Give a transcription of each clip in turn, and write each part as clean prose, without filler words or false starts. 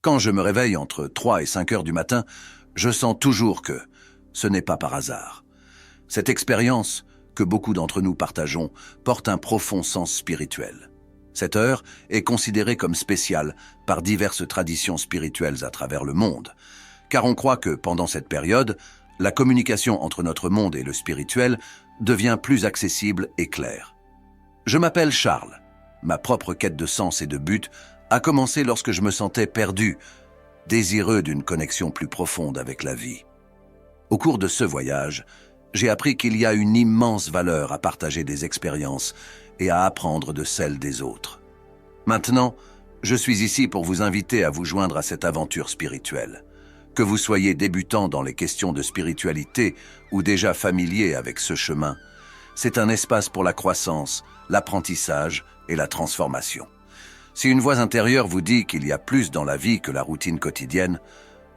Quand je me réveille entre 3 et 5 heures du matin, je sens toujours que ce n'est pas par hasard. Cette expérience, que beaucoup d'entre nous partageons, porte un profond sens spirituel. Cette heure est considérée comme spéciale par diverses traditions spirituelles à travers le monde, car on croit que pendant cette période, la communication entre notre monde et le spirituel devient plus accessible et claire. Je m'appelle Charles. Ma propre quête de sens et de but a commencé lorsque je me sentais perdu, désireux d'une connexion plus profonde avec la vie. Au cours de ce voyage, j'ai appris qu'il y a une immense valeur à partager des expériences et à apprendre de celles des autres. Maintenant, je suis ici pour vous inviter à vous joindre à cette aventure spirituelle. Que vous soyez débutant dans les questions de spiritualité ou déjà familier avec ce chemin, c'est un espace pour la croissance, l'apprentissage et la transformation. Si une voix intérieure vous dit qu'il y a plus dans la vie que la routine quotidienne,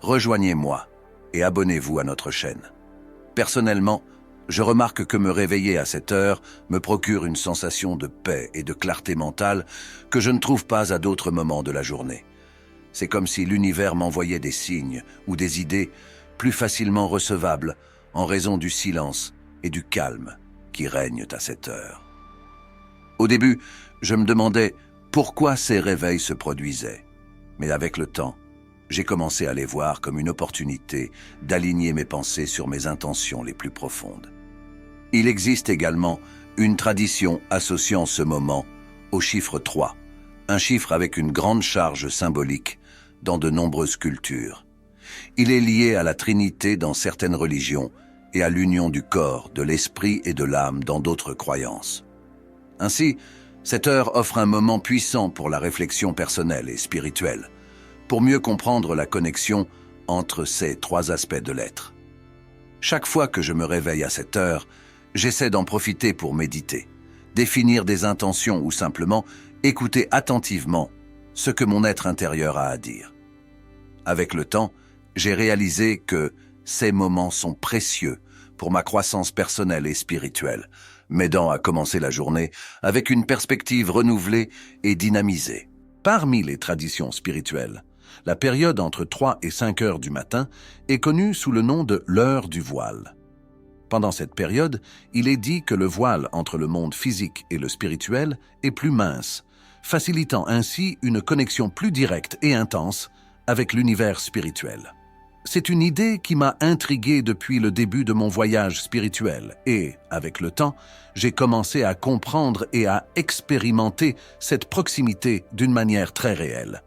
rejoignez-moi et abonnez-vous à notre chaîne. Personnellement, je remarque que me réveiller à cette heure me procure une sensation de paix et de clarté mentale que je ne trouve pas à d'autres moments de la journée. C'est comme si l'univers m'envoyait des signes ou des idées plus facilement recevables en raison du silence et du calme qui règnent à cette heure. Au début, je me demandais pourquoi ces réveils se produisaient. Mais avec le temps, j'ai commencé à les voir comme une opportunité d'aligner mes pensées sur mes intentions les plus profondes. Il existe également une tradition associant ce moment au chiffre 3, un chiffre avec une grande charge symbolique dans de nombreuses cultures. Il est lié à la Trinité dans certaines religions et à l'union du corps, de l'esprit et de l'âme dans d'autres croyances. Ainsi, cette heure offre un moment puissant pour la réflexion personnelle et spirituelle, pour mieux comprendre la connexion entre ces trois aspects de l'être. Chaque fois que je me réveille à cette heure, j'essaie d'en profiter pour méditer, définir des intentions ou simplement écouter attentivement ce que mon être intérieur a à dire. Avec le temps, j'ai réalisé que ces moments sont précieux pour ma croissance personnelle et spirituelle, m'aidant à commencer la journée avec une perspective renouvelée et dynamisée. Parmi les traditions spirituelles, la période entre 3 et 5 heures du matin est connue sous le nom de l'heure du voile. Pendant cette période, il est dit que le voile entre le monde physique et le spirituel est plus mince, facilitant ainsi une connexion plus directe et intense avec l'univers spirituel. C'est une idée qui m'a intrigué depuis le début de mon voyage spirituel et, avec le temps, j'ai commencé à comprendre et à expérimenter cette proximité d'une manière très réelle.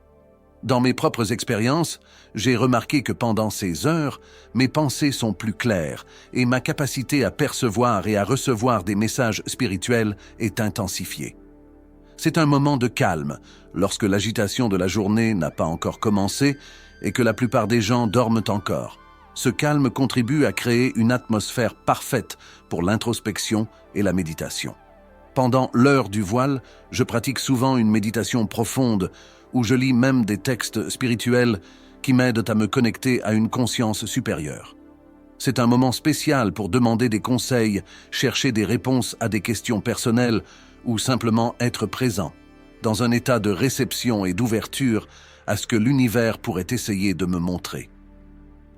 Dans mes propres expériences, j'ai remarqué que pendant ces heures, mes pensées sont plus claires et ma capacité à percevoir et à recevoir des messages spirituels est intensifiée. C'est un moment de calme, lorsque l'agitation de la journée n'a pas encore commencé et que la plupart des gens dorment encore. Ce calme contribue à créer une atmosphère parfaite pour l'introspection et la méditation. Pendant l'heure du voile, je pratique souvent une méditation profonde où je lis même des textes spirituels qui m'aident à me connecter à une conscience supérieure. C'est un moment spécial pour demander des conseils, chercher des réponses à des questions personnelles ou simplement être présent, dans un état de réception et d'ouverture à ce que l'univers pourrait essayer de me montrer.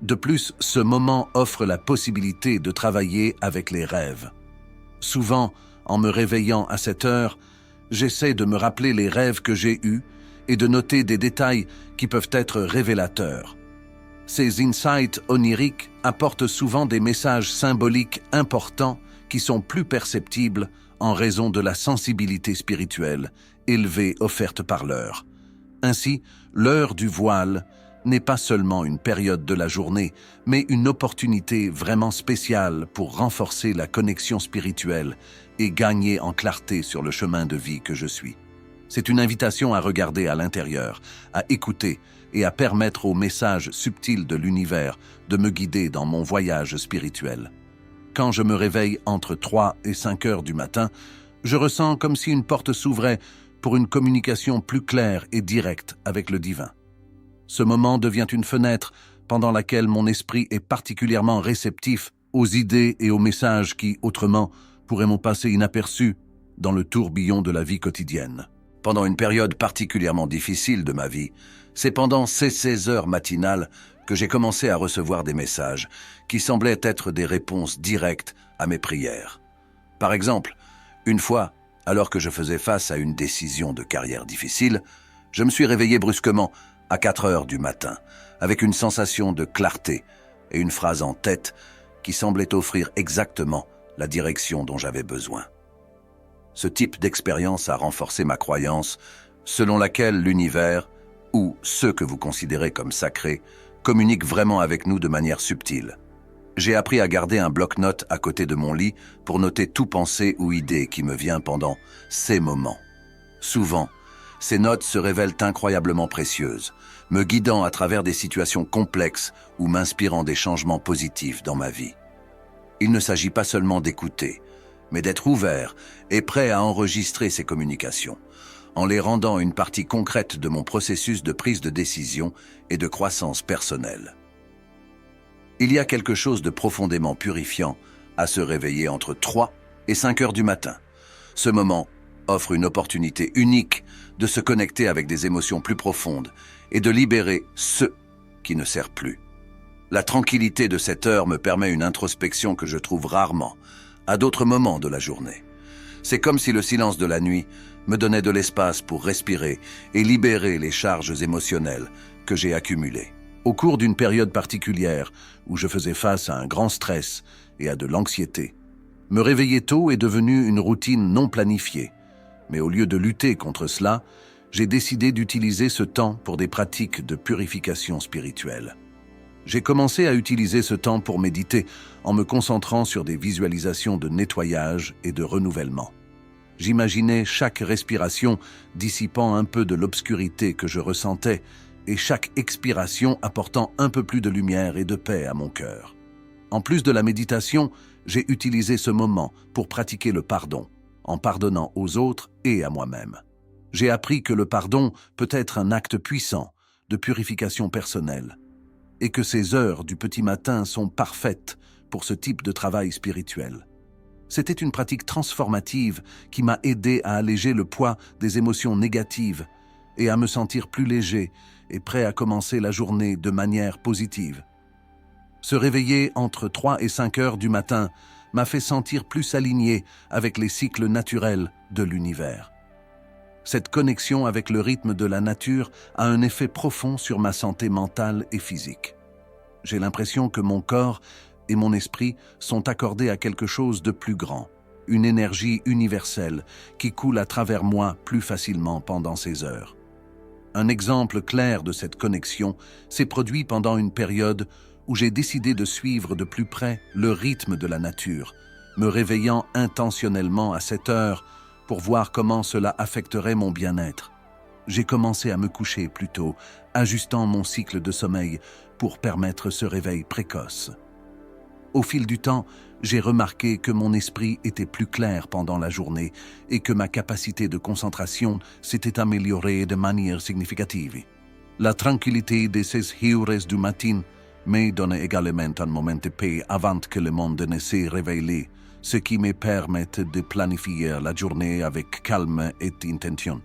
De plus, ce moment offre la possibilité de travailler avec les rêves. Souvent, en me réveillant à cette heure, j'essaie de me rappeler les rêves que j'ai eus et de noter des détails qui peuvent être révélateurs. Ces insights oniriques apportent souvent des messages symboliques importants qui sont plus perceptibles en raison de la sensibilité spirituelle élevée offerte par l'heure. Ainsi, l'heure du voile n'est pas seulement une période de la journée, mais une opportunité vraiment spéciale pour renforcer la connexion spirituelle et gagner en clarté sur le chemin de vie que je suis. C'est une invitation à regarder à l'intérieur, à écouter et à permettre aux messages subtils de l'univers de me guider dans mon voyage spirituel. Quand je me réveille entre 3 et 5 heures du matin, je ressens comme si une porte s'ouvrait pour une communication plus claire et directe avec le divin. Ce moment devient une fenêtre pendant laquelle mon esprit est particulièrement réceptif aux idées et aux messages qui, autrement, pourraient m'en passer inaperçus dans le tourbillon de la vie quotidienne. Pendant une période particulièrement difficile de ma vie, C'est pendant ces 16 heures matinales que j'ai commencé à recevoir des messages qui semblaient être des réponses directes à mes prières. Par exemple, une fois, alors que je faisais face à une décision de carrière difficile, je me suis réveillé brusquement à 4 heures du matin, avec une sensation de clarté et une phrase en tête qui semblait offrir exactement la direction dont j'avais besoin. Ce type d'expérience a renforcé ma croyance selon laquelle l'univers, ou ceux que vous considérez comme sacrés, communiquent vraiment avec nous de manière subtile. J'ai appris à garder un bloc-notes à côté de mon lit pour noter tout pensée ou idée qui me vient pendant ces moments. Souvent, ces notes se révèlent incroyablement précieuses, me guidant à travers des situations complexes ou m'inspirant des changements positifs dans ma vie. Il ne s'agit pas seulement d'écouter, mais d'être ouvert et prêt à enregistrer ces communications, en les rendant une partie concrète de mon processus de prise de décision et de croissance personnelle. Il y a quelque chose de profondément purifiant à se réveiller entre 3 et 5 heures du matin. Ce moment offre une opportunité unique de se connecter avec des émotions plus profondes et de libérer ce qui ne sert plus. La tranquillité de cette heure me permet une introspection que je trouve rarement à d'autres moments de la journée. C'est comme si le silence de la nuit me donnait de l'espace pour respirer et libérer les charges émotionnelles que j'ai accumulées. Au cours d'une période particulière où je faisais face à un grand stress et à de l'anxiété, me réveiller tôt est devenu une routine non planifiée. Mais au lieu de lutter contre cela, j'ai décidé d'utiliser ce temps pour des pratiques de purification spirituelle. J'ai commencé à utiliser ce temps pour méditer en me concentrant sur des visualisations de nettoyage et de renouvellement. J'imaginais chaque respiration dissipant un peu de l'obscurité que je ressentais et chaque expiration apportant un peu plus de lumière et de paix à mon cœur. En plus de la méditation, j'ai utilisé ce moment pour pratiquer le pardon, en pardonnant aux autres et à moi-même. J'ai appris que le pardon peut être un acte puissant de purification personnelle et que ces heures du petit matin sont parfaites pour ce type de travail spirituel. C'était une pratique transformative qui m'a aidé à alléger le poids des émotions négatives et à me sentir plus léger et prêt à commencer la journée de manière positive. Se réveiller entre 3 et 5 heures du matin m'a fait sentir plus aligné avec les cycles naturels de l'univers. Cette connexion avec le rythme de la nature a un effet profond sur ma santé mentale et physique. J'ai l'impression que mon corps et mon esprit sont accordés à quelque chose de plus grand, une énergie universelle qui coule à travers moi plus facilement pendant ces heures. Un exemple clair de cette connexion s'est produit pendant une période où j'ai décidé de suivre de plus près le rythme de la nature, me réveillant intentionnellement à cette heure pour voir comment cela affecterait mon bien-être. J'ai commencé à me coucher plus tôt, ajustant mon cycle de sommeil pour permettre ce réveil précoce. Au fil du temps, j'ai remarqué que mon esprit était plus clair pendant la journée et que ma capacité de concentration s'était améliorée de manière significative. La tranquillité de ces heures du matin me donne également un moment de paix avant que le monde ne se réveille, ce qui me permet de planifier la journée avec calme et intention.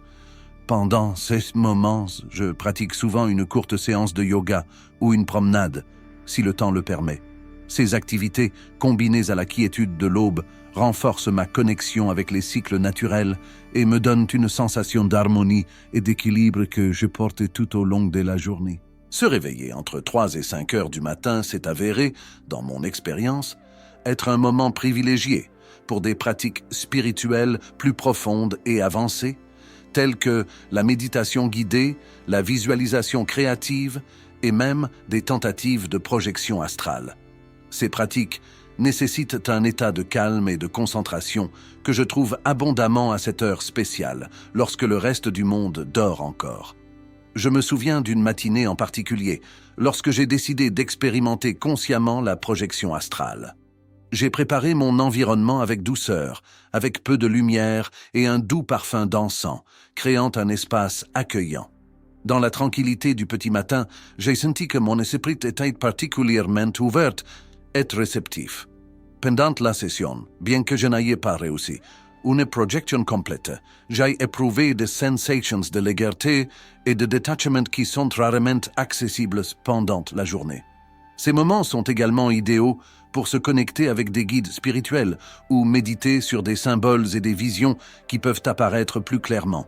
Pendant ces moments, je pratique souvent une courte séance de yoga ou une promenade, si le temps le permet. Ces activités, combinées à la quiétude de l'aube, renforcent ma connexion avec les cycles naturels et me donnent une sensation d'harmonie et d'équilibre que je porte tout au long de la journée. Se réveiller entre 3 et 5 heures du matin s'est avéré, dans mon expérience, être un moment privilégié pour des pratiques spirituelles plus profondes et avancées, telles que la méditation guidée, la visualisation créative et même des tentatives de projection astrale. Ces pratiques nécessitent un état de calme et de concentration que je trouve abondamment à cette heure spéciale, lorsque le reste du monde dort encore. Je me souviens d'une matinée en particulier, lorsque j'ai décidé d'expérimenter consciemment la projection astrale. J'ai préparé mon environnement avec douceur, avec peu de lumière et un doux parfum d'encens, créant un espace accueillant. Dans la tranquillité du petit matin, j'ai senti que mon esprit était particulièrement ouvert et réceptif. Pendant la session, bien que je n'aie pas réussi, une projection complète. J'ai éprouvé des sensations de légèreté et de détachement qui sont rarement accessibles pendant la journée. Ces moments sont également idéaux pour se connecter avec des guides spirituels ou méditer sur des symboles et des visions qui peuvent apparaître plus clairement.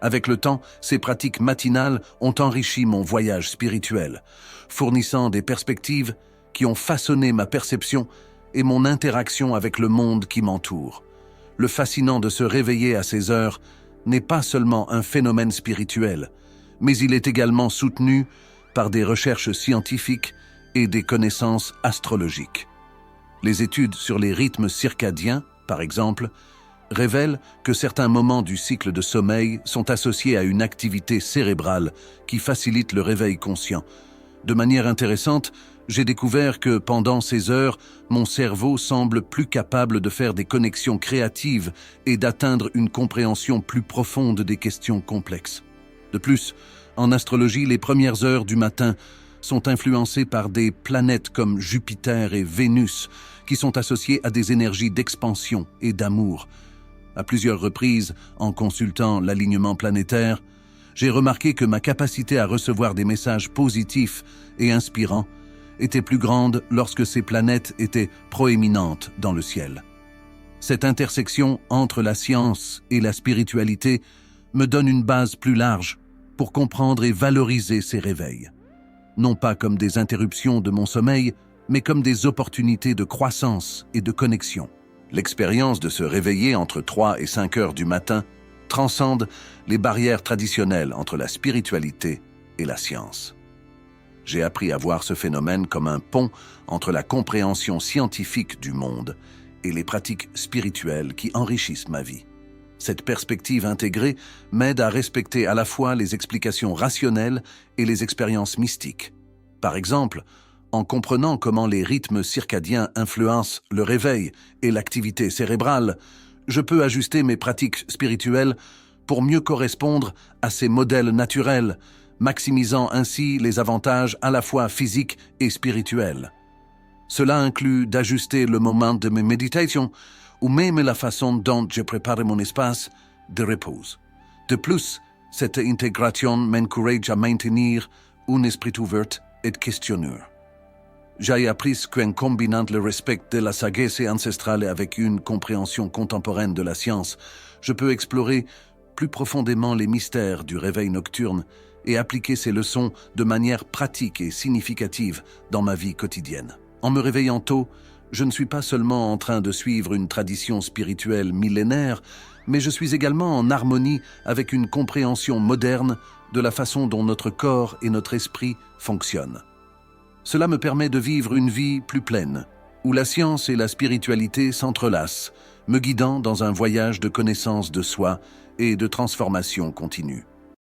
Avec le temps, ces pratiques matinales ont enrichi mon voyage spirituel, fournissant des perspectives qui ont façonné ma perception et mon interaction avec le monde qui m'entoure. Le fascinant de se réveiller à ces heures n'est pas seulement un phénomène spirituel, mais il est également soutenu par des recherches scientifiques et des connaissances astrologiques. Les études sur les rythmes circadiens, par exemple, révèlent que certains moments du cycle de sommeil sont associés à une activité cérébrale qui facilite le réveil conscient. De manière intéressante, j'ai découvert que pendant ces heures, mon cerveau semble plus capable de faire des connexions créatives et d'atteindre une compréhension plus profonde des questions complexes. De plus, en astrologie, les premières heures du matin sont influencées par des planètes comme Jupiter et Vénus, qui sont associées à des énergies d'expansion et d'amour. À plusieurs reprises, en consultant l'alignement planétaire, j'ai remarqué que ma capacité à recevoir des messages positifs et inspirants était plus grande lorsque ces planètes étaient proéminentes dans le ciel. Cette intersection entre la science et la spiritualité me donne une base plus large pour comprendre et valoriser ces réveils. Non pas comme des interruptions de mon sommeil, mais comme des opportunités de croissance et de connexion. L'expérience de se réveiller entre 3 et 5 heures du matin transcende les barrières traditionnelles entre la spiritualité et la science. J'ai appris à voir ce phénomène comme un pont entre la compréhension scientifique du monde et les pratiques spirituelles qui enrichissent ma vie. Cette perspective intégrée m'aide à respecter à la fois les explications rationnelles et les expériences mystiques. Par exemple, en comprenant comment les rythmes circadiens influencent le réveil et l'activité cérébrale, je peux ajuster mes pratiques spirituelles pour mieux correspondre à ces modèles naturels, maximisant ainsi les avantages à la fois physiques et spirituels. Cela inclut d'ajuster le moment de mes méditations ou même la façon dont je prépare mon espace de repos. De plus, cette intégration m'encourage à maintenir un esprit ouvert et questionneur. J'ai appris qu'en combinant le respect de la sagesse ancestrale avec une compréhension contemporaine de la science, je peux explorer plus profondément les mystères du réveil nocturne et appliquer ces leçons de manière pratique et significative dans ma vie quotidienne. En me réveillant tôt, je ne suis pas seulement en train de suivre une tradition spirituelle millénaire, mais je suis également en harmonie avec une compréhension moderne de la façon dont notre corps et notre esprit fonctionnent. Cela me permet de vivre une vie plus pleine, où la science et la spiritualité s'entrelacent, me guidant dans un voyage de connaissance de soi et de transformation continue.